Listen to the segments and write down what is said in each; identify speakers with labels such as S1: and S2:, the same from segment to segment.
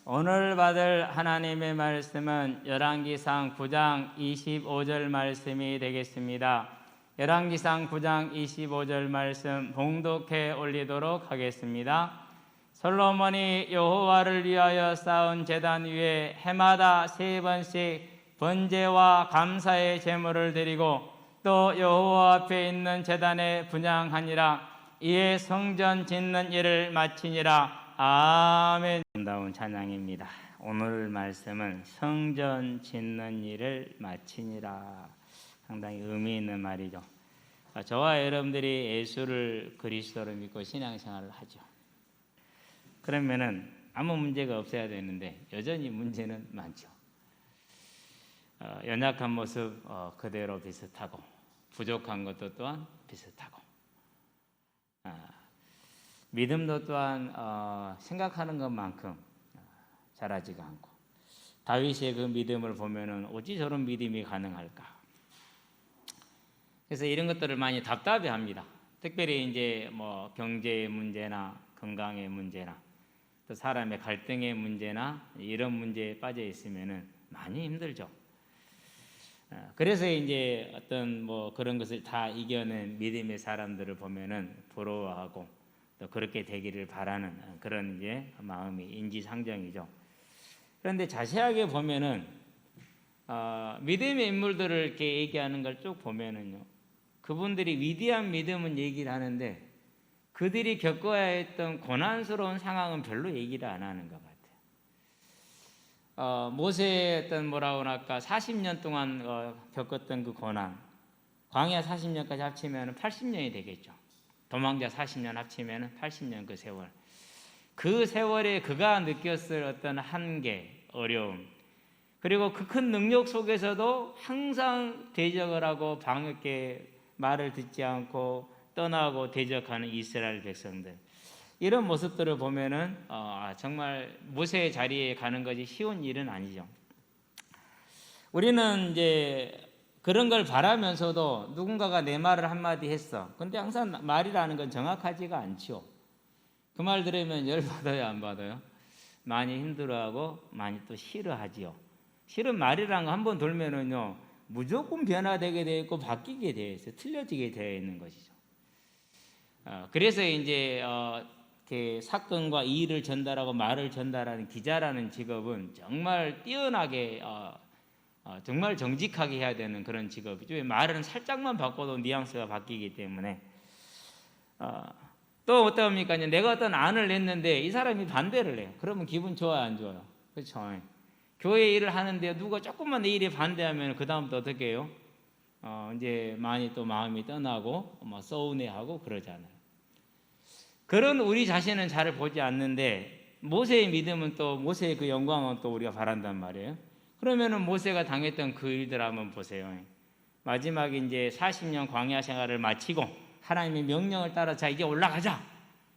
S1: 오늘 받을 하나님의 말씀은 열왕기상 9장 25절 말씀이 되겠습니다. 열왕기상 9장 25절 말씀 봉독해 올리도록 하겠습니다. 솔로몬이 여호와를 위하여 쌓은 제단 위에 해마다 3번씩 번제와 감사의 제물을 드리고 또 여호와 앞에 있는 제단에 분향하니라. 이에 성전 짓는 일을 마치니라. 아멘. 아름다운 찬양입니다. 오늘 말씀은 성전 짓는 일을 마치니라. 상당히 의미 있는 말이죠. 저와 여러분들이 예수를 그리스도로 믿고 신앙생활을 하죠. 그러면은 아무 문제가 없어야 되는데 여전히 문제는 많죠. 연약한 모습 그대로 비슷하고 부족한 것도 또한 비슷하고 믿음도 또한 생각하는 것만큼 자라지가 않고 다윗의 그 믿음을 보면은 어찌 저런 믿음이 가능할까? 그래서 이런 것들을 많이 답답해합니다. 특별히 이제 뭐 경제의 문제나 건강의 문제나 또 사람의 갈등의 문제나 이런 문제에 빠져 있으면은 많이 힘들죠. 그래서 이제 어떤 뭐 그런 것을 다 이겨낸 믿음의 사람들을 보면은 부러워하고 또 그렇게 되기를 바라는 그런 이제 마음이 인지상정이죠. 그런데 자세하게 보면은 믿음의 인물들을 이렇게 얘기하는 걸 쭉 보면은요, 그분들이 위대한 믿음은 얘기를 하는데 그들이 겪어야 했던 고난스러운 상황은 별로 얘기를 안 하는 것 같아요. 모세의 어떤 뭐라고 할까 40년 동안 겪었던 그 고난, 광야 40년까지 합치면 80년이 되겠죠. 도망자 40년 합치면 80년 그 세월. 그 세월에 그가 느꼈을 어떤 한계, 어려움, 그리고 그 큰 능력 속에서도 항상 대적을 하고 방역게 말을 듣지 않고 떠나고 대적하는 이스라엘 백성들. 이런 모습들을 보면은 정말 모세의 자리에 가는 것이 쉬운 일은 아니죠. 우리는 이제 그런 걸 바라면서도 누군가가 내 말을 한마디 했어. 근데 항상 말이라는 건 정확하지가 않죠. 그 말 들으면 열받아요, 안 받아요? 많이 힘들어하고 많이 또 싫어하지요. 실은 말이라는 거 한번 돌면은요, 무조건 변화되게 되어 있고 바뀌게 되어 있어요. 틀려지게 되어 있는 것이죠. 그래서 이제 이렇게 사건과 이의를 전달하고 말을 전달하는 기자라는 직업은 정말 뛰어나게 정말 정직하게 해야 되는 그런 직업이죠. 말은 살짝만 바꿔도 뉘앙스가 바뀌기 때문에. 또 어떻습니까? 내가 어떤 안을 냈는데 이 사람이 반대를 해요. 그러면 기분 좋아요, 안 좋아요? 그렇죠. 교회 일을 하는데 누가 조금만 내 일에 반대하면 그 다음부터 어떻게 해요? 이제 많이 또 마음이 떠나고 서운해하고 그러잖아요. 그런 우리 자신은 잘 보지 않는데 모세의 믿음은 또 모세의 그 영광은 또 우리가 바란단 말이에요. 그러면은 모세가 당했던 그 일들 한번 보세요. 마지막에 이제 40년 광야 생활을 마치고 하나님의 명령을 따라 자 이제 올라가자.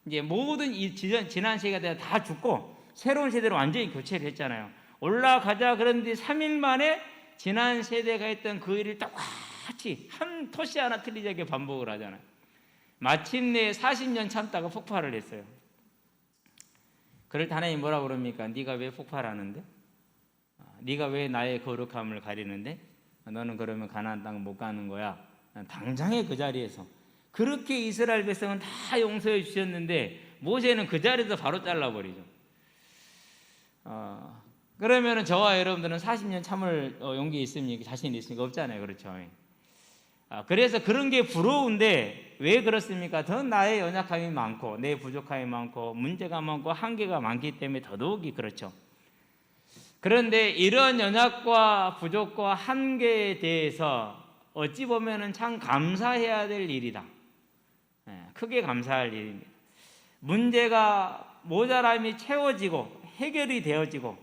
S1: 이제 모든 이 지난 세대가 다 죽고 새로운 세대로 완전히 교체를 했잖아요. 올라가자. 그런데 3일 만에 지난 세대가 했던 그 일을 똑같이 한 토시 하나 틀리지 않게 반복을 하잖아요. 마침내 40년 참다가 폭발을 했어요. 그럴 때 하나님 뭐라고 그럽니까? 네가 왜 폭발하는데? 네가 왜 나의 거룩함을 가리는데? 너는 그러면 가나안 땅 못 가는 거야. 당장에 그 자리에서 그렇게 이스라엘 백성은 다 용서해 주셨는데 모세는 그 자리에서 바로 잘라버리죠. 그러면은 저와 여러분들은 40년 참을 용기 있습니까? 자신 있습니까? 없잖아요. 그렇죠. 그래서 그런 게 부러운데 왜 그렇습니까? 더 나의 연약함이 많고 내 부족함이 많고 문제가 많고 한계가 많기 때문에 더더욱이 그렇죠. 그런데 이런 연약과 부족과 한계에 대해서 어찌 보면은 참 감사해야 될 일이다. 크게 감사할 일입니다. 문제가 모자람이 채워지고 해결이 되어지고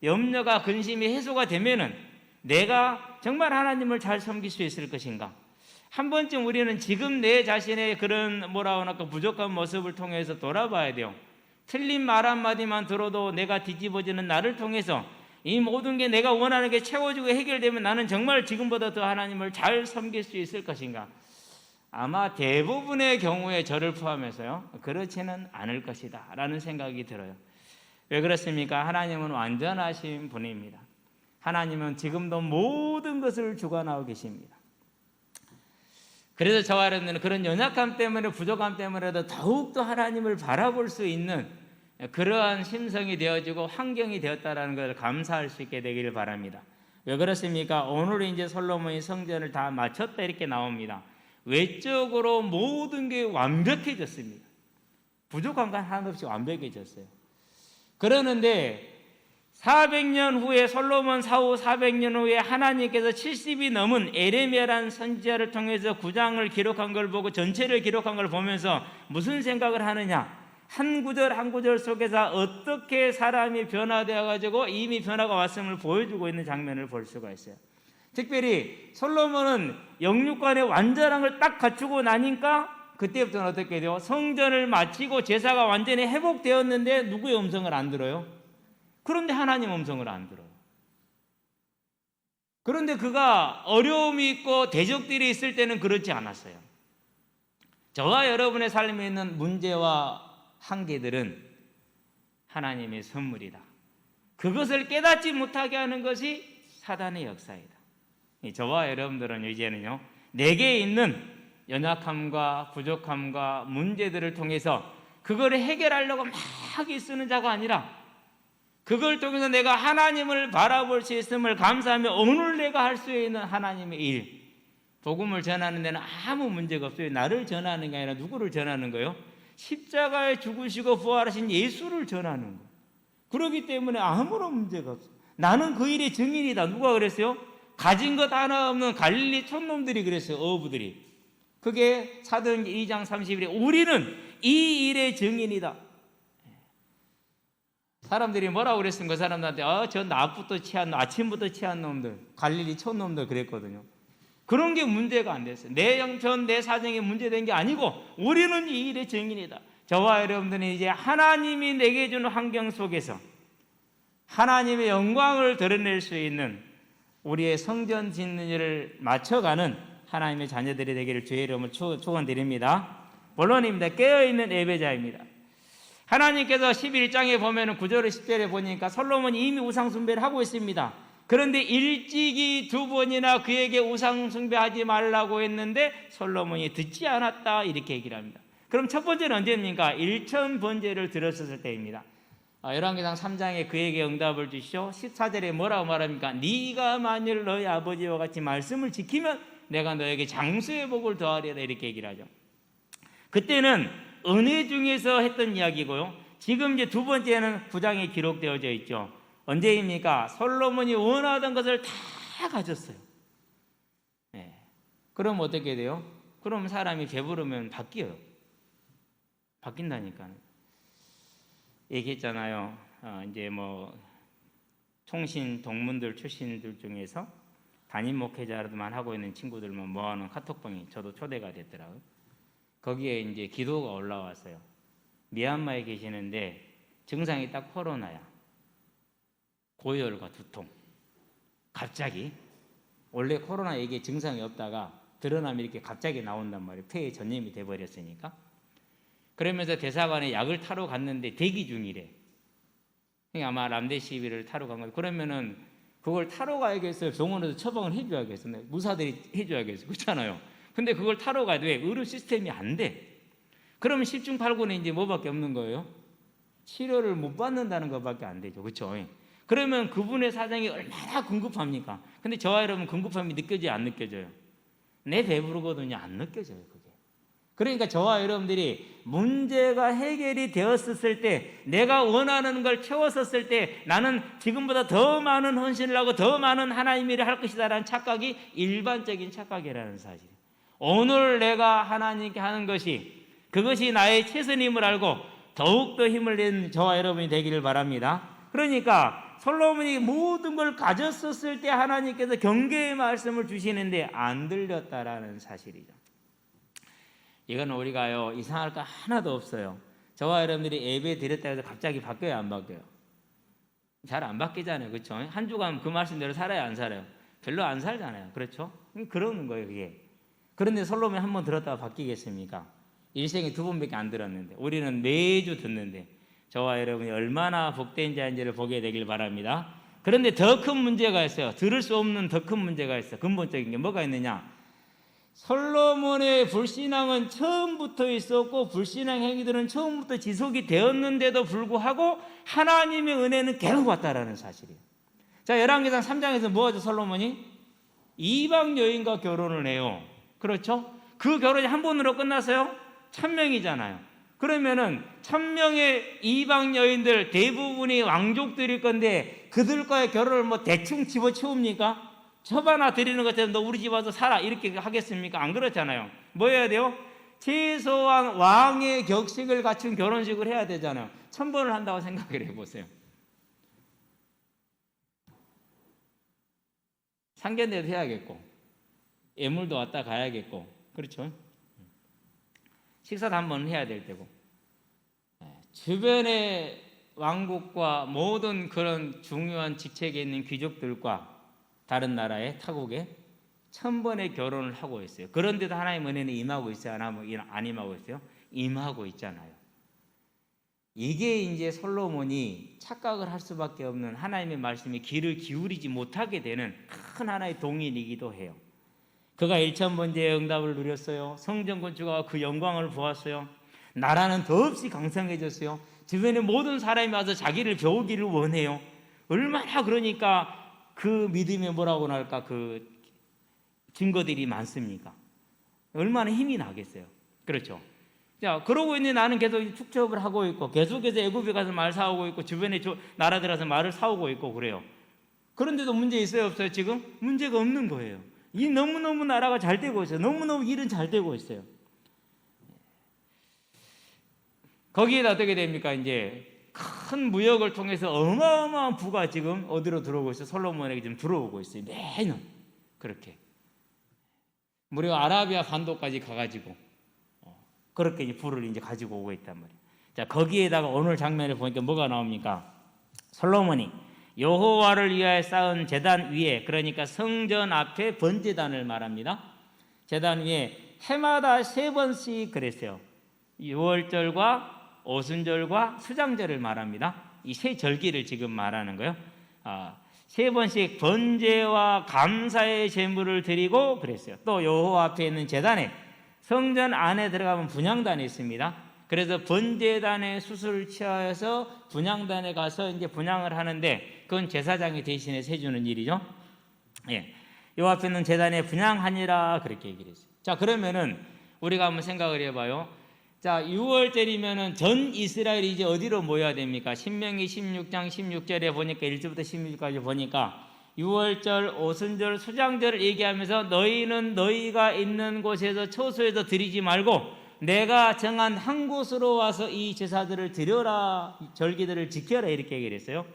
S1: 염려가 근심이 해소가 되면은 내가 정말 하나님을 잘 섬길 수 있을 것인가? 한 번쯤 우리는 지금 내 자신의 그런 뭐라고 할까 부족한 모습을 통해서 돌아봐야 돼요. 틀린 말 한마디만 들어도 내가 뒤집어지는 나를 통해서 이 모든 게 내가 원하는 게 채워지고 해결되면 나는 정말 지금보다 더 하나님을 잘 섬길 수 있을 것인가? 아마 대부분의 경우에 저를 포함해서요, 그렇지는 않을 것이다 라는 생각이 들어요. 왜 그렇습니까? 하나님은 완전하신 분입니다. 하나님은 지금도 모든 것을 주관하고 계십니다. 그래서 저와 여러분들은 그런 연약함 때문에, 부족함 때문에도 더욱더 하나님을 바라볼 수 있는 그러한 심성이 되어지고 환경이 되었다는 것을 감사할 수 있게 되기를 바랍니다. 왜 그렇습니까? 오늘 이제 솔로몬이 성전을 다 마쳤다 이렇게 나옵니다. 외적으로 모든 게 완벽해졌습니다. 부족한 건 하나 없이 완벽해졌어요. 그러는데 400년 후에, 솔로몬 사후 400년 후에 하나님께서 70이 넘은 에레미야라는 선지자를 통해서 9장을 기록한 걸 보고, 전체를 기록한 걸 보면서 무슨 생각을 하느냐? 한 구절 한 구절 속에서 어떻게 사람이 변화되어 가지고 이미 변화가 왔음을 보여주고 있는 장면을 볼 수가 있어요. 특별히 솔로몬은 영육간의 완전함을 딱 갖추고 나니까 그때부터는 어떻게 돼요? 성전을 마치고 제사가 완전히 회복되었는데 누구의 음성을 안 들어요? 그런데 하나님 음성을 안 들어요. 그런데 그가 어려움이 있고 대적들이 있을 때는 그렇지 않았어요. 저와 여러분의 삶에 있는 문제와 한계들은 하나님의 선물이다. 그것을 깨닫지 못하게 하는 것이 사단의 역사이다. 저와 여러분들은 이제는요, 내게 있는 연약함과 부족함과 문제들을 통해서 그거를 해결하려고 막 쓰는 자가 아니라, 그걸 통해서 내가 하나님을 바라볼 수 있음을 감사하며 오늘 내가 할 수 있는 하나님의 일, 복음을 전하는 데는 아무 문제가 없어요. 나를 전하는 게 아니라 누구를 전하는 거예요? 십자가에 죽으시고 부활하신 예수를 전하는 거예요. 그렇기 때문에 아무런 문제가 없어요. 나는 그 일의 증인이다. 누가 그랬어요? 가진 것 하나 없는 갈릴리 촌놈들이 그랬어요. 어부들이. 그게 사도행전 2장 30일에 우리는 이 일의 증인이다. 사람들이 뭐라고 그랬습니까? 그 사람들한테 저 낮부터 취한, 아침부터 취한 놈들, 갈릴리 촌놈들 그랬거든요. 그런 게 문제가 안 됐어요. 내 형편, 내 사정이 문제된 게 아니고 우리는 이 일의 증인이다. 저와 여러분들은 이제 하나님이 내게 주는 환경 속에서 하나님의 영광을 드러낼 수 있는, 우리의 성전 짓는 일을 맞춰가는 하나님의 자녀들이 되기를 주의 이름으로 축원드립니다. 본론입니다. 깨어있는 예배자입니다. 하나님께서 11장에 보면 9절 10절에 보니까 솔로몬이 이미 우상 숭배를 하고 있습니다. 그런데 일찍이 2번이나 그에게 우상 숭배하지 말라고 했는데 솔로몬이 듣지 않았다 이렇게 얘기를 합니다. 그럼 첫 번째는 언제입니까? 1천 번제를 드렸을 때입니다. 열왕기상 3장에 그에게 응답을 주시오. 14절에 뭐라고 말합니까? 네가 만일 너희 아버지와 같이 말씀을 지키면 내가 너에게 장수의 복을 더하리라 이렇게 얘기를 하죠. 그때는 은혜 중에서 했던 이야기고요. 지금 이제 두 번째는 9장에 기록되어져 있죠. 언제입니까? 솔로몬이 원하던 것을 다 가졌어요. 네. 그럼 어떻게 돼요? 그럼 사람이 배부르면 바뀌어요. 바뀐다니까요. 얘기했잖아요. 이제 뭐 통신 동문들 출신들 중에서 담임 목회자로만 하고 있는 친구들만 모아놓은 카톡방이 저도 초대가 됐더라고요. 거기에 이제 기도가 올라왔어요. 미얀마에 계시는데 증상이 딱 코로나야. 고열과 두통. 갑자기 원래 코로나 이게 증상이 없다가 드러나면 이렇게 갑자기 나온단 말이에요. 폐에 전염이 돼버렸으니까. 그러면서 대사관에 약을 타러 갔는데 대기 중이래. 아마 람데시비를 타러 간 거예요. 그러면은 그걸 타러 가야겠어요. 병원에서 처방을 해줘야겠어요. 무사들이 해줘야겠어요. 그렇잖아요. 근데 그걸 타러 가야 돼. 의료 시스템이 안 돼. 그러면 10중 8구는 이제 뭐밖에 없는 거예요? 치료를 못 받는다는 것밖에 안 되죠. 그렇죠? 그러면 그분의 사정이 얼마나 궁급합니까? 근데 저와 여러분 궁급함이 느껴져요? 안 느껴져요? 내 배부르거든요. 안 느껴져요. 그게. 그러니까 저와 여러분들이 문제가 해결이 되었을 때, 내가 원하는 걸 채웠을 때 나는 지금보다 더 많은 헌신을 하고 더 많은 하나님의 일을 할 것이다라는 착각이 일반적인 착각이라는 사실. 오늘 내가 하나님께 하는 것이, 그것이 나의 최선임을 알고 더욱더 힘을 낸 저와 여러분이 되기를 바랍니다. 그러니까 솔로몬이 모든 걸 가졌었을 때 하나님께서 경계의 말씀을 주시는데 안 들렸다라는 사실이죠. 이건 우리가요 이상할 거 하나도 없어요. 저와 여러분들이 예배 드렸다 해서 갑자기 바뀌어요, 안 바뀌어요? 잘 안 바뀌잖아요. 그렇죠? 한 주간 그 말씀대로 살아요, 안 살아요? 별로 안 살잖아요. 그렇죠? 그러는 거예요, 그게. 그런데 솔로몬이 한 번 들었다가 바뀌겠습니까? 일생에 2번밖에 안 들었는데, 우리는 매주 듣는데, 저와 여러분이 얼마나 복된 자인지를 보게 되길 바랍니다. 그런데 더 큰 문제가 있어요. 들을 수 없는 더 큰 문제가 있어요. 근본적인 게 뭐가 있느냐? 솔로몬의 불신앙은 처음부터 있었고 불신앙 행위들은 처음부터 지속이 되었는데도 불구하고 하나님의 은혜는 계속 왔다라는 사실이에요. 자, 열왕기상 3장에서 뭐하죠? 솔로몬이 이방 여인과 결혼을 해요. 그렇죠? 그 결혼이 한 번으로 끝났어요? 1000명이잖아요. 그러면은 1000명의 이방 여인들 대부분이 왕족들일 건데 그들과의 결혼을 뭐 대충 집어치웁니까? 처바나 드리는 것처럼 너 우리 집 와서 살아 이렇게 하겠습니까? 안 그렇잖아요. 뭐 해야 돼요? 최소한 왕의 격식을 갖춘 결혼식을 해야 되잖아요. 1000번을 한다고 생각을 해보세요. 상견례도 해야겠고 예물도 왔다 가야겠고 그렇죠? 식사도 한 번 해야 될 테고 주변의 왕국과 모든 그런 중요한 직책에 있는 귀족들과 다른 나라의 타국에 1000번의 결혼을 하고 있어요. 그런데도 하나님 은혜는 임하고 있어요? 안 임하고 있어요? 임하고 있잖아요. 이게 이제 솔로몬이 착각을 할 수밖에 없는 하나님의 말씀에 귀를 기울이지 못하게 되는 큰 하나의 동인이기도 해요. 그가 1000번째의 응답을 누렸어요. 성전 건축하고 그 영광을 보았어요. 나라는 더없이 강성해졌어요. 주변에 모든 사람이 와서 자기를 배우기를 원해요. 얼마나 그러니까 그 믿음에 뭐라고 할까 그 증거들이 많습니까? 얼마나 힘이 나겠어요. 그렇죠? 자, 그러고 있는데 나는 계속 축적을 하고 있고 계속해서 애굽에 가서 말 사오고 있고 주변에 나라들 가서 말을 사오고 있고 그래요. 그런데도 문제 있어요 없어요? 지금? 문제가 없는 거예요. 이 너무너무 나라가 잘 되고 있어요. 너무너무 일은 잘 되고 있어요. 거기에다 어떻게 됩니까? 이제 큰 무역을 통해서 어마어마한 부가 지금 어디로 들어오고 있어요? 솔로몬에게 지금 들어오고 있어요. 매년 그렇게 무려 아라비아 반도까지 가가지고 그렇게 이제 부를 이제 가지고 오고 있단 말이에요. 자, 거기에다가 오늘 장면을 보니까 뭐가 나옵니까? 솔로몬이 여호와를 위하여 쌓은 제단 위에, 그러니까 성전 앞에 번제단을 말합니다. 제단 위에 해마다 3번씩 그랬어요. 유월절과 오순절과 수장절을 말합니다. 이 세 절기를 지금 말하는 거예요. 3번씩 번제와 감사의 제물을 드리고 그랬어요. 또 여호와 앞에 있는 제단에 성전 안에 들어가면 분향단이 있습니다. 그래서 번제단의 수술을 취하여서 분향단에 가서 이제 분향을 하는데 그건 제사장이 대신해서 해주는 일이죠. 예, 요 앞에 있는 제단에 분향하니라 그렇게 얘기를 했어요. 자, 그러면은 우리가 한번 생각을 해봐요. 자, 6월절이면은 전 이스라엘이 이제 어디로 모여야 됩니까? 신명기 16장 16절에 보니까 1절부터 16절까지 보니까 6월절, 오순절, 수장절을 얘기하면서 너희는 너희가 있는 곳에서 처소에서 드리지 말고 내가 정한 한 곳으로 와서 이 제사들을 드려라, 절기들을 지켜라 이렇게 얘기를 했어요.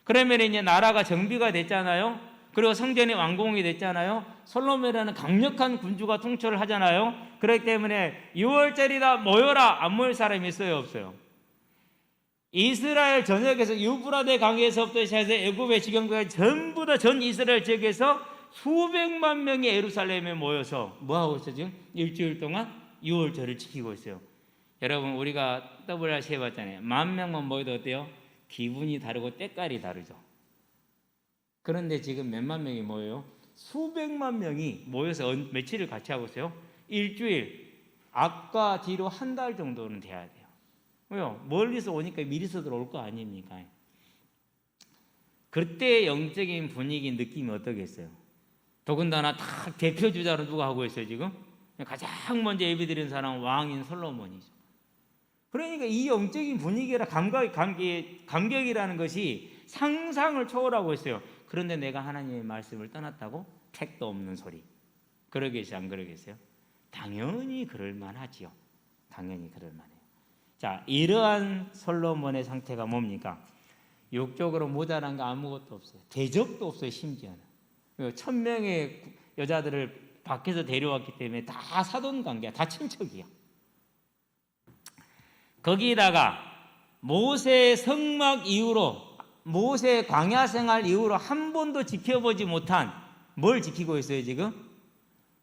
S1: 그러면 이제 나라가 정비가 됐잖아요. 그리고 성전이 완공이 됐잖아요. 솔로몬이라는 강력한 군주가 통치를 하잖아요. 그렇기 때문에 6월절이다 모여라. 안 모일 사람이 있어요 없어요? 이스라엘 전역에서 유브라데 강에서부터 시작해서 애굽의 지경까지 전부 다 전 이스라엘 지역에서 수백만 명이 예루살렘에 모여서 뭐하고 있어요 지금? 일주일 동안 6월절을 지키고 있어요. 여러분 우리가 WRC 해봤잖아요. 10,000명만 모여도 어때요? 기분이 다르고 때깔이 다르죠. 그런데 지금 몇만 명이 모여요? 수백만 명이 모여서 며칠을 같이 하고 있어요? 일주일, 앞과 뒤로 한 달 정도는 돼야 돼요. 왜요? 멀리서 오니까 미리서들 올 거 아닙니까? 그때 영적인 분위기, 느낌이 어떠겠어요? 더군다나 다 대표 주자로 누가 하고 있어요 지금? 가장 먼저 예배드리는 사람은 왕인 솔로몬이죠. 그러니까 이 영적인 분위기라 감격이라는 것이 상상을 초월하고 있어요. 그런데 내가 하나님의 말씀을 떠났다고? 택도 없는 소리. 그러겠어요? 안 그러겠어요? 당연히 그럴 만하지요. 당연히 그럴 만해요. 자, 이러한 솔로몬의 상태가 뭡니까? 육적으로 모자란 거 아무것도 없어요. 대적도 없어요. 심지어는 1000명의 여자들을 밖에서 데려왔기 때문에 다 사돈관계야. 다 친척이야. 거기다가 모세 성막 이후로, 모세 광야 생활 이후로 한 번도 지켜보지 못한 뭘 지키고 있어요 지금?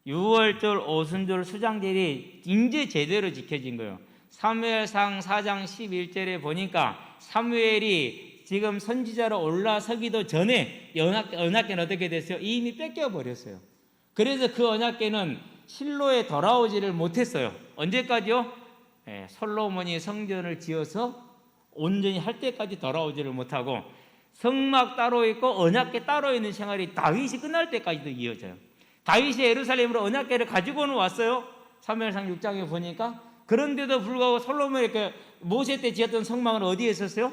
S1: 6월절, 오순절, 수장절이 이제 제대로 지켜진 거예요. 사무엘상 4장 11절에 보니까 사무엘이 지금 선지자로 올라서기도 전에 언약궤는 어떻게 됐어요? 이미 뺏겨버렸어요. 그래서 그 언약궤는 실로에 돌아오지를 못했어요. 언제까지요? 솔로몬이 성전을 지어서 온전히 할 때까지 돌아오지를 못하고 성막 따로 있고 언약궤 따로 있는 생활이 다윗이 끝날 때까지도 이어져요. 다윗이 예루살렘으로 언약궤를 가지고는 왔어요. 사무엘상 6장에 보니까. 그런데도 불구하고 솔로몬이 모세 때 지었던 성막은 어디에 있었어요?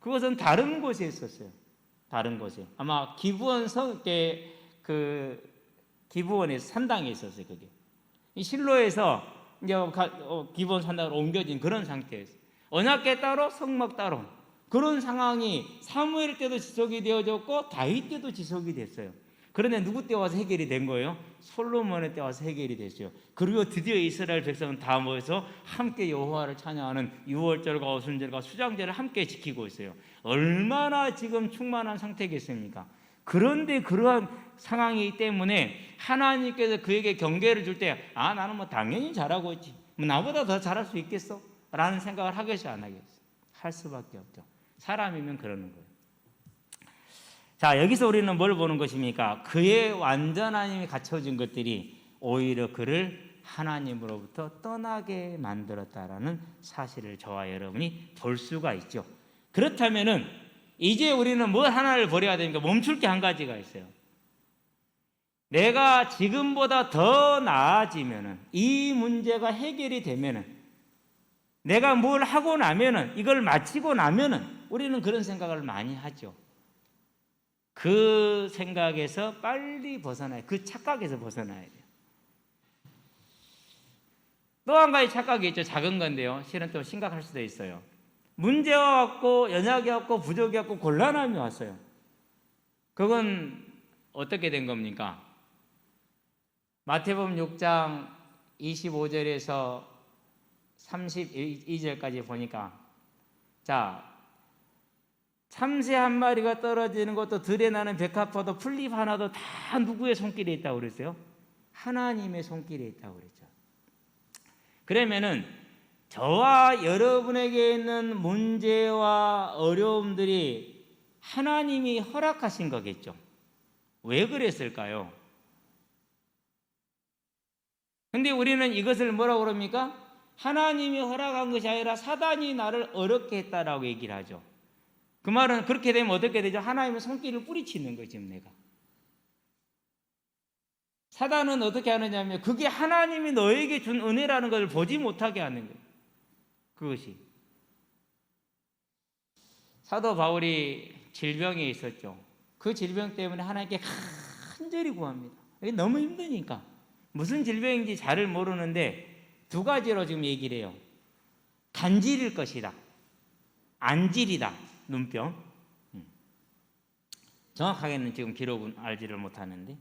S1: 그것은 다른 곳에 있었어요. 다른 곳에. 아마 기브온 기브온의 산당에 있었어요. 그게. 이 실로에서 이제 기브온 산당으로 옮겨진 그런 상태였어요. 언약궤 따로, 성막 따로. 그런 상황이 사무엘 때도 지속이 되어졌고 다윗 때도 지속이 됐어요. 그런데 누구 때 와서 해결이 된 거예요? 솔로몬의 때 와서 해결이 됐어요. 그리고 드디어 이스라엘 백성은 다 모여서 함께 여호와를 찬양하는 유월절과 오순절과 수장절을 함께 지키고 있어요. 얼마나 지금 충만한 상태겠습니까? 그런데 그러한 상황이기 때문에 하나님께서 그에게 경계를 줄 때 나는 뭐 당연히 잘하고 있지. 뭐 나보다 더 잘할 수 있겠어? 라는 생각을 하겠어 안 하겠어? 할 수밖에 없죠. 사람이면 그러는 거예요. 자, 여기서 우리는 뭘 보는 것입니까? 그의 완전한 힘이 갖춰진 것들이 오히려 그를 하나님으로부터 떠나게 만들었다라는 사실을 저와 여러분이 볼 수가 있죠. 그렇다면은 이제 우리는 뭘 하나를 버려야 됩니까? 멈출 게 한 가지가 있어요. 내가 지금보다 더 나아지면은, 이 문제가 해결이 되면은, 내가 뭘 하고 나면은, 이걸 마치고 나면은 우리는 그런 생각을 많이 하죠. 그 생각에서 빨리 벗어나야, 그 착각에서 벗어나야 돼요. 또 한 가지 착각이 있죠. 작은 건데요. 실은 또 심각할 수도 있어요. 문제가 왔고 연약이 왔고 부족이 왔고 곤란함이 왔어요. 그건 어떻게 된 겁니까? 마태복음 6장 25절에서 32절까지 보니까, 자, 참새 한 마리가 떨어지는 것도 들에 나는 백합화도 풀잎 하나도 다 누구의 손길에 있다고 그랬어요? 하나님의 손길에 있다고 그랬죠. 그러면은 저와 여러분에게 있는 문제와 어려움들이 하나님이 허락하신 거겠죠. 왜 그랬을까요? 근데 우리는 이것을 뭐라고 그럽니까? 하나님이 허락한 것이 아니라 사단이 나를 어렵게 했다라고 얘기를 하죠. 그 말은 그렇게 되면 어떻게 되죠? 하나님의 손길을 뿌리치는 거죠, 내가. 사단은 어떻게 하느냐면 그게 하나님이 너에게 준 은혜라는 것을 보지 못하게 하는 거예요. 그것이. 사도 바울이 질병에 있었죠. 그 질병 때문에 하나님께 간절히 구합니다. 이게 너무 힘드니까. 무슨 질병인지 잘 모르는데 두 가지로 지금 얘기를 해요. 간질일 것이다. 안질이다. 눈병. 정확하게는 지금 기록은 알지를 못하는데,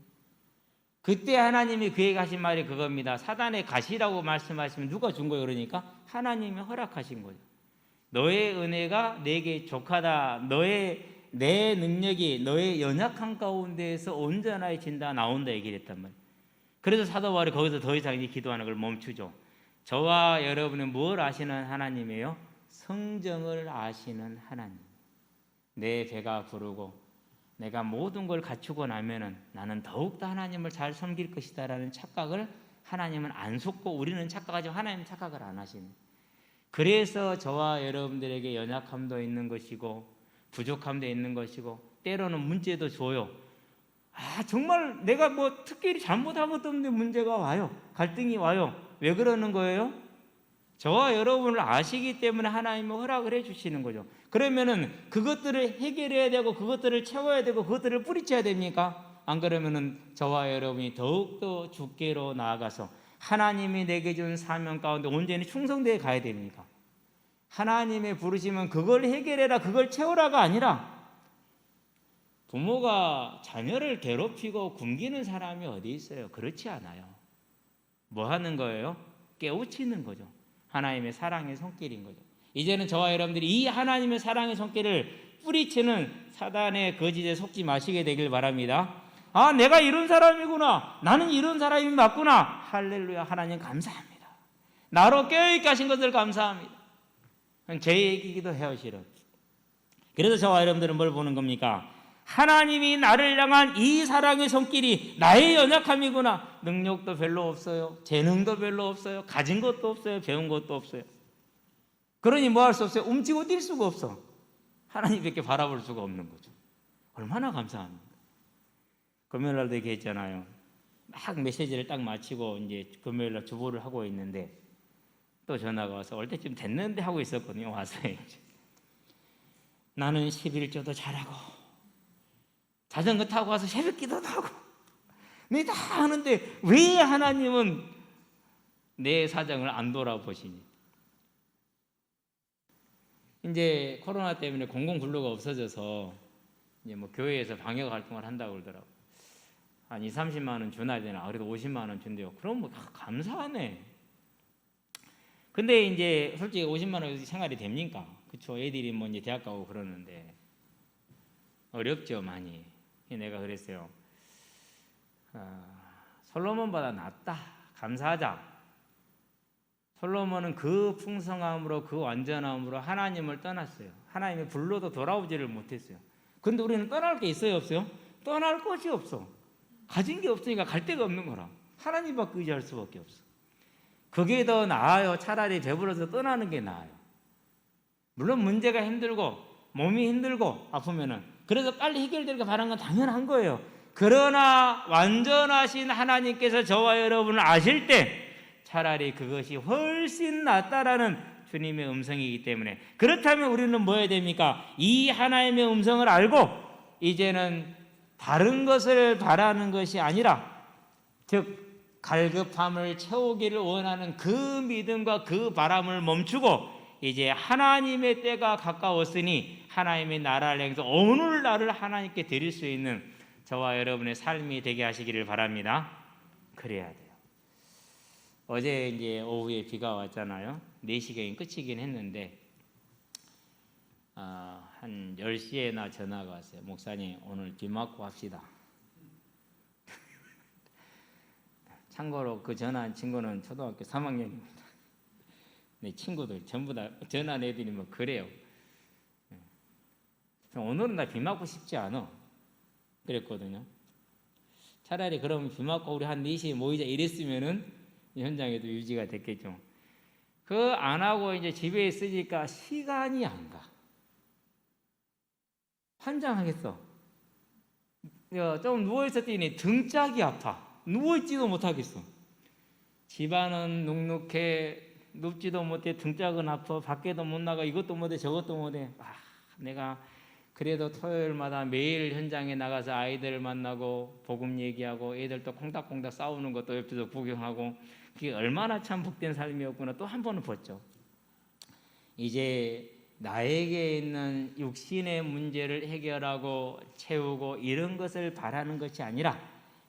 S1: 그때 하나님이 그에게 하신 말이 그겁니다. 사단의 가시라고 말씀하시면 누가 준 거예요? 그러니까 하나님이 허락하신 거예요. 너의 은혜가 내게 족하다. 내 능력이 너의 연약한 가운데에서 온전해진다, 나온다 얘기를 했단 말이에요. 그래서 사도 바울이 거기서 더 이상 이 기도하는 걸 멈추죠. 저와 여러분은 뭘 아시는 하나님이에요? 성정을 아시는 하나님. 내 배가 부르고 내가 모든 걸 갖추고 나면은 나는 더욱더 하나님을 잘 섬길 것이다라는 착각을 하나님은 안 속고, 우리는 착각하지만 하나님은 착각을 안 하십니다. 그래서 저와 여러분들에게 연약함도 있는 것이고 부족함도 있는 것이고 때로는 문제도 줘요. 정말 내가 뭐 특별히 잘못한 것도 없는데 문제가 와요. 갈등이 와요. 왜 그러는 거예요? 저와 여러분을 아시기 때문에 하나님은 허락을 해주시는 거죠. 그러면은 그것들을 해결해야 되고 그것들을 채워야 되고 그것들을 뿌리쳐야 됩니까? 안 그러면은 저와 여러분이 더욱더 주께로 나아가서 하나님이 내게 준 사명 가운데 온전히 충성되어 가야 됩니까? 하나님의 부르심은 그걸 해결해라, 그걸 채우라가 아니라, 부모가 자녀를 괴롭히고 굶기는 사람이 어디 있어요? 그렇지 않아요. 뭐 하는 거예요? 깨우치는 거죠. 하나님의 사랑의 손길인 거죠. 이제는 저와 여러분들이 이 하나님의 사랑의 손길을 뿌리치는 사단의 거짓에 속지 마시게 되길 바랍니다. 내가 이런 사람이구나. 나는 이런 사람이 맞구나. 할렐루야. 하나님 감사합니다. 나로 깨어있게 하신 것을 감사합니다. 제 얘기기도 해요, 실은. 그래서 저와 여러분들은 뭘 보는 겁니까? 하나님이 나를 향한 이 사랑의 손길이 나의 연약함이구나. 능력도 별로 없어요. 재능도 별로 없어요. 가진 것도 없어요. 배운 것도 없어요. 그러니 뭐 할 수 없어요. 움직이고 뛸 수가 없어. 하나님밖에 바라볼 수가 없는 거죠. 얼마나 감사합니까? 금요일 날도 얘기했잖아요. 막 메시지를 딱 마치고 이제 금요일 날 주보를 하고 있는데 또 전화가 와서 올 때쯤 됐는데 하고 있었거든요. 와서 나는 11조도 잘하고 자전거 타고 와서 새벽 기도도 하고 네 다 하는데 왜 하나님은 내 사정을 안 돌아보시니? 이제 코로나 때문에 공공근로가 없어져서 이제 뭐 교회에서 방역 활동을 한다고 그러더라고. 한 2, 30만 원 주나야 되나? 그래도 50만 원 준대요. 그럼 뭐 감사하네. 근데 이제 솔직히 50만 원 생활이 됩니까? 그쵸? 애들이 뭐 이제 대학 가고 그러는데 어렵죠, 많이. 내가 그랬어요. 솔로몬보다 낫다. 감사하자. 솔로몬은 그 풍성함으로 그 완전함으로 하나님을 떠났어요. 하나님의 불러도 돌아오지를 못했어요. 근데 우리는 떠날 게 있어요, 없어요? 떠날 것이 없어. 가진 게 없으니까 갈 데가 없는 거라. 하나님밖에 의지할 수밖에 없어. 그게 더 나아요. 차라리 배불러서 떠나는 게 나아요. 물론 문제가 힘들고 몸이 힘들고 아프면은 그래서 빨리 해결되기를 바라는 건 당연한 거예요. 그러나 완전하신 하나님께서 저와 여러분을 아실 때 차라리 그것이 훨씬 낫다라는 주님의 음성이기 때문에 그렇다면 우리는 뭐 해야 됩니까? 이 하나님의 음성을 알고 이제는 다른 것을 바라는 것이 아니라 즉 갈급함을 채우기를 원하는 그 믿음과 그 바람을 멈추고 이제 하나님의 때가 가까웠으니 하나님의 나라를 향해서 오늘날을 하나님께 드릴 수 있는 저와 여러분의 삶이 되게 하시기를 바랍니다. 그래야 돼요. 어제 이제 오후에 비가 왔잖아요. 4시경이 끝이긴 했는데 한 10시에나 전화가 왔어요. 목사님 오늘 비 맞고 합시다. 참고로 그 전화한 친구는 초등학교 3학년입니다. 내 친구들 전부 다 전화한 애들이 뭐 그래요. 오늘은 나 비 맞고 싶지 않아. 그랬거든요. 차라리 그러면 비 맞고 우리 한 4시에 모이자 이랬으면은 현장에도 유지가 됐겠죠. 그 안 하고 이제 집에 있으니까 시간이 안 가. 환장하겠어. 좀 누워있었더니 등짝이 아파. 누워있지도 못하겠어. 집안은 눅눅해. 눕지도 못해. 등짝은 아파. 밖에도 못 나가. 이것도 못해. 저것도 못해. 내가 그래도 토요일마다 매일 현장에 나가서 아이들을 만나고 복음 얘기하고 애들도 콩닥콩닥 싸우는 것도 옆에서 구경하고 그게 얼마나 참 복된 삶이었구나 또 한 번은 봤죠. 이제 나에게 있는 육신의 문제를 해결하고 채우고 이런 것을 바라는 것이 아니라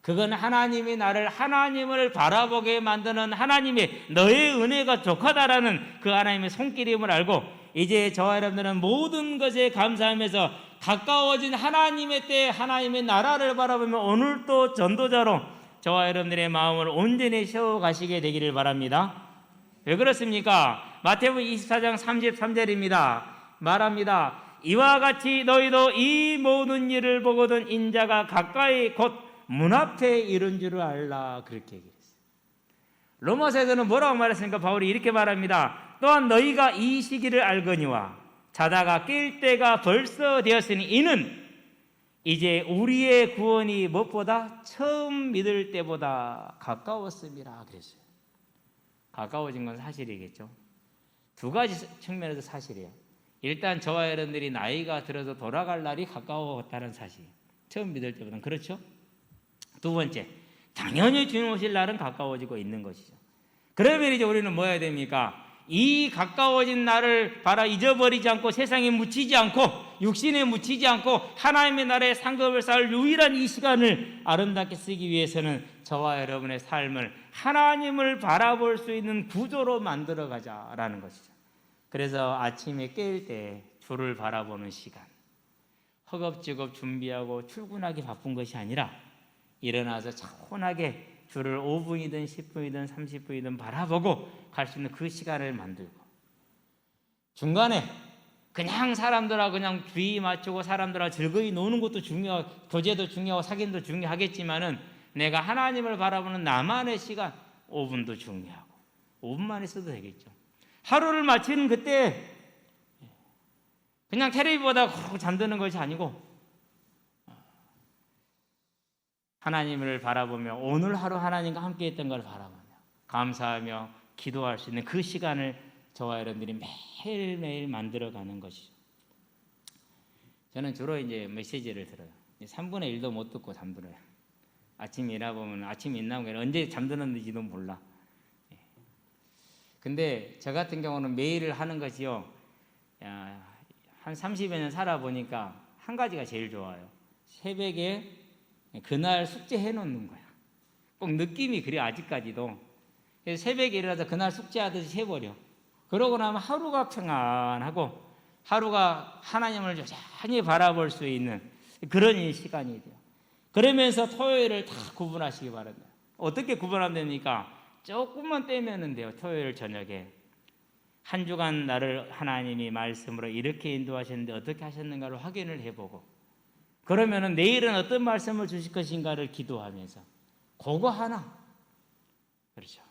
S1: 그건 하나님이 나를 하나님을 바라보게 만드는 하나님의 너의 은혜가 족하다라는 그 하나님의 손길임을 알고 이제 저와 여러분들은 모든 것에 감사하면서 가까워진 하나님의 때 하나님의 나라를 바라보며 오늘도 전도자로 저와 여러분들의 마음을 온전히 세워가시게 되기를 바랍니다. 왜 그렇습니까? 마태복음 24장 33절입니다. 말합니다. 이와 같이 너희도 이 모든 일을 보거든 인자가 가까이 곧 문 앞에 이른 줄을 알라. 그렇게 얘기했어요. 로마서에서는 뭐라고 말했습니까? 바울이 이렇게 말합니다. 또한 너희가 이 시기를 알거니와 자다가 깰 때가 벌써 되었으니 이는 이제 우리의 구원이 무엇보다 처음 믿을 때보다 가까웠음이라 그랬어요. 가까워진 건 사실이겠죠. 두 가지 측면에서 사실이에요. 일단 저와 여러분들이 나이가 들어서 돌아갈 날이 가까웠다는 사실. 처음 믿을 때보다는 그렇죠. 두 번째, 당연히 주님 오실 날은 가까워지고 있는 것이죠. 그러면 이제 우리는 뭐 해야 됩니까? 이 가까워진 날을 바라 잊어버리지 않고 세상에 묻히지 않고 육신에 묻히지 않고 하나님의 나라에 상급을 쌓을 유일한 이 시간을 아름답게 쓰기 위해서는 저와 여러분의 삶을 하나님을 바라볼 수 있는 구조로 만들어가자라는 것이죠. 그래서 아침에 깰 때 주를 바라보는 시간, 허겁지겁 준비하고 출근하기 바쁜 것이 아니라 일어나서 차분하게 주를 5분이든 10분이든 30분이든 바라보고 갈 수 있는 그 시간을 만들고, 중간에 그냥 사람들하고 그냥 주의 맞추고 사람들하고 즐거이 노는 것도 중요하고 교제도 중요하고 사귐도 중요하겠지만은 내가 하나님을 바라보는 나만의 시간 5분도 중요하고 5분만 있어도 되겠죠. 하루를 마치는 그때 그냥 텔레비 보다가 그러고 잠드는 것이 아니고 하나님을 바라보며 오늘 하루 하나님과 함께 했던 걸 바라보며 감사하며 기도할 수 있는 그 시간을 저와 여러분들이 매일매일 만들어가는 것이죠. 저는 주로 이제 메시지를 들어요. 3분의 1도 못 듣고 잠들어요. 아침에 일하보면 아침에 일나면 언제 잠드는지도 몰라. 근데 저 같은 경우는 매일 하는 것이요, 한 30여 년 살아보니까 한 가지가 제일 좋아요. 새벽에 그날 숙제해 놓는 거야. 꼭 느낌이 그래 아직까지도. 그래서 새벽에 일어나서 그날 숙제하듯이 해버려. 그러고 나면 하루가 평안하고 하루가 하나님을 여전히 바라볼 수 있는 그런 시간이 돼요. 그러면서 토요일을 다 구분하시기 바랍니다. 어떻게 구분하면 됩니까? 조금만 떼면 돼요. 토요일 저녁에 한 주간 나를 하나님이 말씀으로 이렇게 인도하셨는데 어떻게 하셨는가를 확인을 해보고, 그러면은 내일은 어떤 말씀을 주실 것인가를 기도하면서 그거 하나, 그렇죠.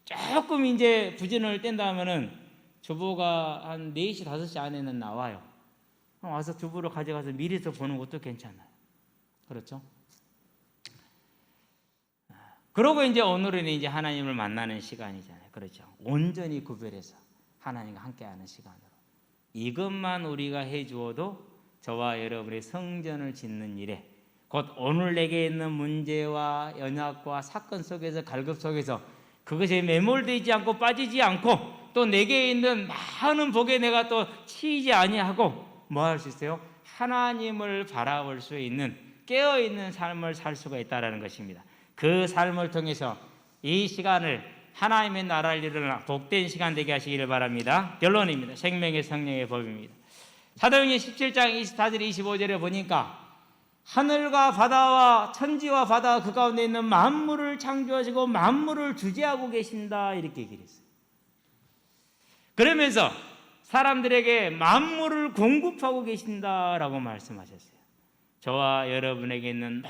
S1: 조금 이제 부진을 뗀다 하면은 주보가 한 4시 5시 안에는 나와요. 와서 주보를 가져가서 미리서 보는 것도 괜찮아요. 그렇죠. 그러고 이제 오늘은 이제 하나님을 만나는 시간이잖아요. 그렇죠. 온전히 구별해서 하나님과 함께하는 시간으로 이것만 우리가 해 주어도 저와 여러분의 성전을 짓는 일에, 곧 오늘 내게 있는 문제와 연약과 사건 속에서 갈급 속에서 그것에 매몰되지 않고 빠지지 않고 또 내게 있는 많은 복에 내가 또 치이지 아니하고 뭐 할 수 있어요? 하나님을 바라볼 수 있는 깨어있는 삶을 살 수가 있다는 것입니다. 그 삶을 통해서 이 시간을 하나님의 나라를 이루는 복된 시간 되게 하시기를 바랍니다. 결론입니다. 생명의 성령의 법입니다. 사도행전 17장 24절 25절에 보니까 하늘과 바다와 천지와 바다 그 가운데 있는 만물을 창조하시고 만물을 주재하고 계신다, 이렇게 얘기를 했어요. 그러면서 사람들에게 만물을 공급하고 계신다라고 말씀하셨어요. 저와 여러분에게 있는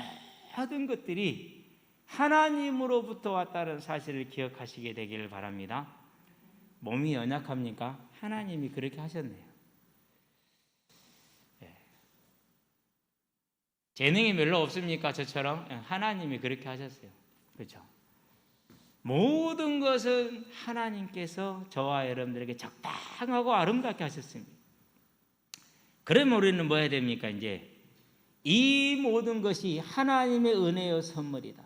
S1: 모든 것들이 하나님으로부터 왔다는 사실을 기억하시게 되기를 바랍니다. 몸이 연약합니까? 하나님이 그렇게 하셨네요. 재능이 별로 없습니까? 저처럼? 하나님이 그렇게 하셨어요. 그렇죠? 모든 것은 하나님께서 저와 여러분들에게 적당하고 아름답게 하셨습니다. 그러면 우리는 뭐 해야 됩니까? 이제 이 모든 것이 하나님의 은혜의 선물이다.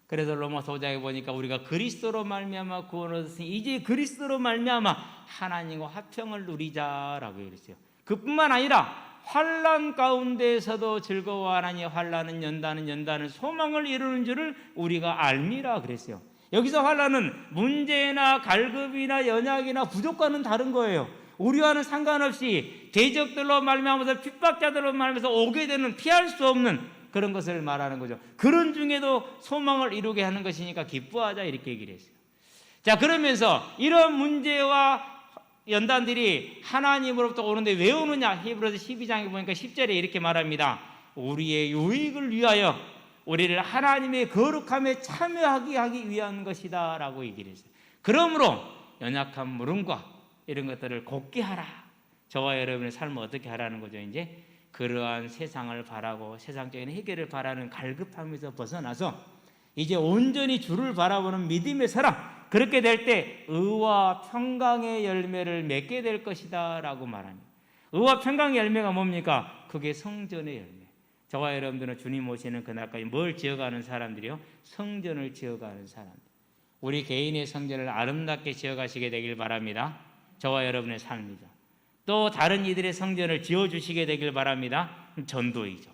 S1: 그래서 로마서 5장에 보니까 우리가 그리스도로 말미암아 구원을 얻었으니 이제 그리스도로 말미암아 하나님과 화평을 누리자라고 그랬어요. 그뿐만 아니라 환난 가운데에서도 즐거워하나니 환난은 연단은 소망을 이루는 줄을 우리가 알미라 그랬어요. 여기서 환난은 문제나 갈급이나 연약이나 부족과는 다른 거예요. 우리와는 상관없이 대적들로 말미암아서 핍박자들로 말미암아서 오게 되는 피할 수 없는 그런 것을 말하는 거죠. 그런 중에도 소망을 이루게 하는 것이니까 기뻐하자, 이렇게 얘기를 했어요. 자, 그러면서 이런 문제와 연단들이 하나님으로부터 오는데 왜 오느냐? 히브리서 12장에 보니까 10절에 이렇게 말합니다. 우리의 유익을 위하여 우리를 하나님의 거룩함에 참여하게 하기 위한 것이다 라고 얘기를 했어요. 그러므로 연약한 물음과 이런 것들을 곱게 하라. 저와 여러분의 삶을 어떻게 하라는 거죠? 이제 그러한 세상을 바라고 세상적인 해결을 바라는 갈급함에서 벗어나서 이제 온전히 주를 바라보는 믿음의 사람, 그렇게 될 때 의와 평강의 열매를 맺게 될 것이다 라고 말합니다. 의와 평강의 열매가 뭡니까? 그게 성전의 열매. 저와 여러분들은 주님 오시는 그날까지 뭘 지어가는 사람들이요? 성전을 지어가는 사람들. 우리 개인의 성전을 아름답게 지어가시게 되길 바랍니다. 저와 여러분의 삶이죠. 또 다른 이들의 성전을 지어주시게 되길 바랍니다. 전도이죠.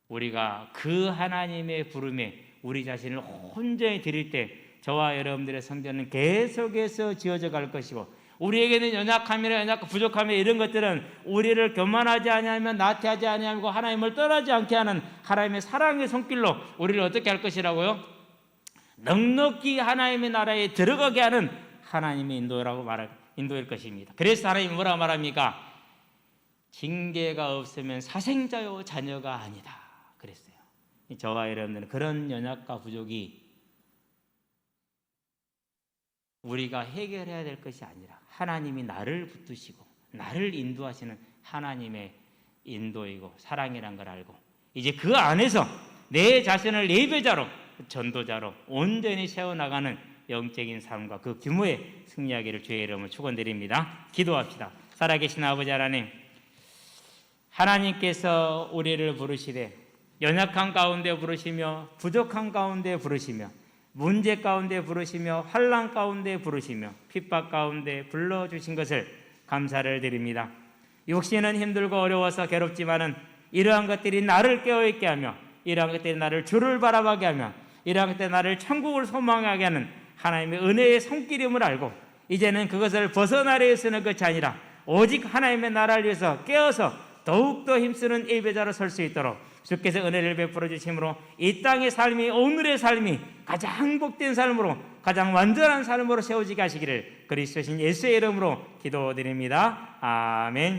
S1: 우리가 그 하나님의 부름에 우리 자신을 온전히 드릴 때 저와 여러분들의 성전은 계속해서 지어져 갈 것이고, 우리에게는 연약함이나 부족함이나 이런 것들은 우리를 교만하지 아니하면 나태하지 아니하고 하나님을 떠나지 않게 하는 하나님의 사랑의 손길로 우리를 어떻게 할 것이라고요? 넉넉히 하나님의 나라에 들어가게 하는 하나님의 인도일 것입니다. 그래서 하나님이 뭐라 말합니까? 징계가 없으면 사생자요 자녀가 아니다 그랬어요. 저와 여러분들은 그런 연약과 부족이 우리가 해결해야 될 것이 아니라 하나님이 나를 붙드시고 나를 인도하시는 하나님의 인도이고 사랑이란 걸 알고 이제 그 안에서 내 자신을 예배자로 전도자로 온전히 세워나가는 영적인 삶과 그 규모에 승리하기를 주의 이름으로 축원드립니다. 기도합시다. 살아계신 아버지 하나님, 하나님께서 우리를 부르시되 연약한 가운데 부르시며 부족한 가운데 부르시며 문제 가운데 부르시며 환난 가운데 부르시며 핍박 가운데 불러주신 것을 감사를 드립니다. 육신은 힘들고 어려워서 괴롭지만은 이러한 것들이 나를 깨어있게 하며 이러한 것들이 나를 주를 바라보게 하며 이러한 것들이 나를 천국을 소망하게 하는 하나님의 은혜의 손길임을 알고 이제는 그것을 벗어나려 쓰는 것이 아니라 오직 하나님의 나라를 위해서 깨어서 더욱더 힘쓰는 예배자로 설 수 있도록 주께서 은혜를 베풀어 주심으로 이 땅의 삶이 오늘의 삶이 가장 복된 삶으로 가장 완전한 삶으로 세워지게 하시기를 그리스도신 예수의 이름으로 기도드립니다. 아멘.